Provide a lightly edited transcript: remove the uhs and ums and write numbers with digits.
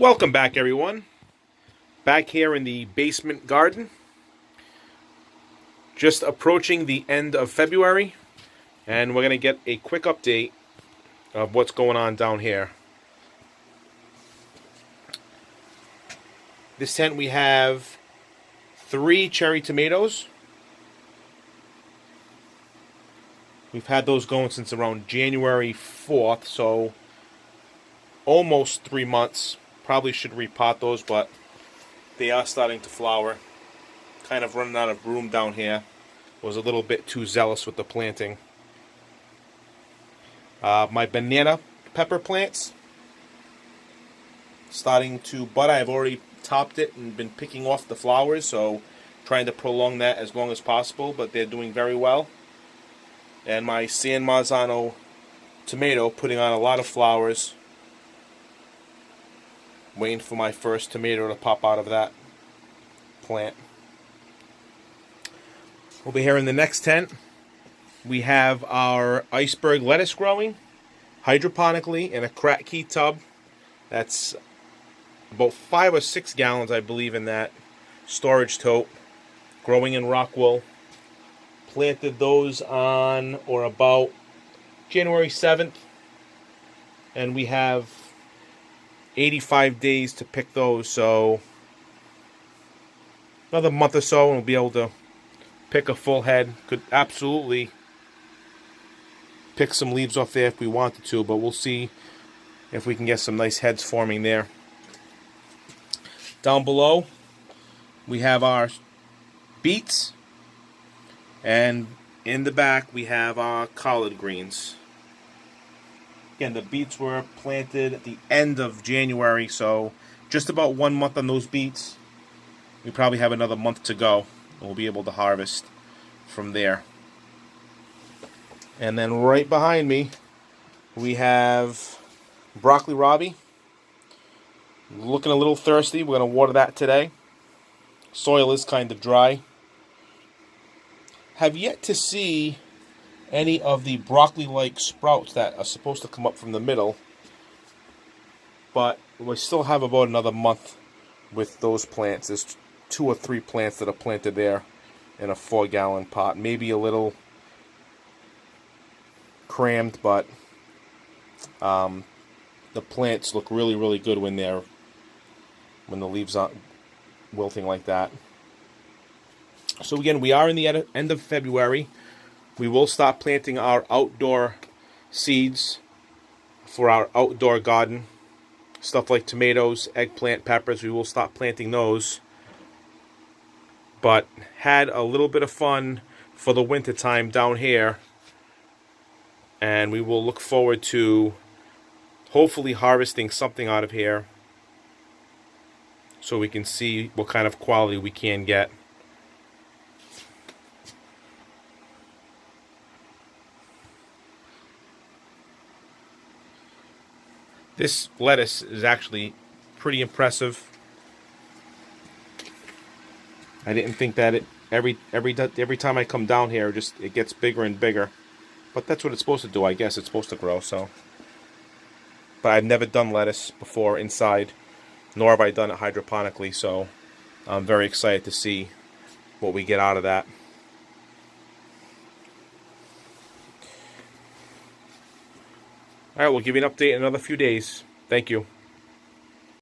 Welcome back, everyone. Back here in the basement garden. Just approaching the end of February, and we're going to get a quick update of what's going on down here. This tent we have 3 cherry tomatoes. We've had those going since around January 4th, so almost 3 months. Probably should repot those, but they are starting to flower. Kind of running out of room down here. Was a little bit too zealous with the planting. My banana pepper plants starting to bud. I've already topped it and been picking off the flowers, so trying to prolong that as long as possible, but they're doing very well. And my San Marzano tomato putting on a lot of flowers. Waiting for my first tomato to pop out of that plant. Over here in the next tent, we have our Iceberg lettuce growing hydroponically in a crack key tub. That's about 5 or 6 gallons, I believe, in that storage tote. Growing in rock wool. Planted those on or about January 7th. And we have 85 days to pick those, so another month or so and we'll be able to pick a full head. Could absolutely pick some leaves off there if we wanted to, but we'll see if we can get some nice heads forming there. Down below we have our beets, and in the back we have our collard greens. Again, the beets were planted at the end of January, so just about 1 month on those beets. We probably have another month to go, and we'll be able to harvest from there. And then right behind me, we have broccoli rabe. Looking a little thirsty. We're going to water that today. Soil is kind of dry. Have yet to see any of the broccoli-like sprouts that are supposed to come up from the middle, but we still have about another month with those plants. There's 2 or 3 plants that are planted there in a 4-gallon pot. Maybe a little crammed, but the plants look really, really good when the leaves aren't wilting like that. So again, we are in the end of February. We will stop planting our outdoor seeds for our outdoor garden. Stuff like tomatoes, eggplant, peppers, we will stop planting those. But had a little bit of fun for the winter time down here. And we will look forward to hopefully harvesting something out of here, so we can see what kind of quality we can get. This lettuce is actually pretty impressive. I didn't think that every time I come down here, it gets bigger and bigger. But that's what it's supposed to do. I guess it's supposed to grow. So, but I've never done lettuce before inside, nor have I done it hydroponically. So I'm very excited to see what we get out of that. All right, we'll give you an update in another few days. Thank you.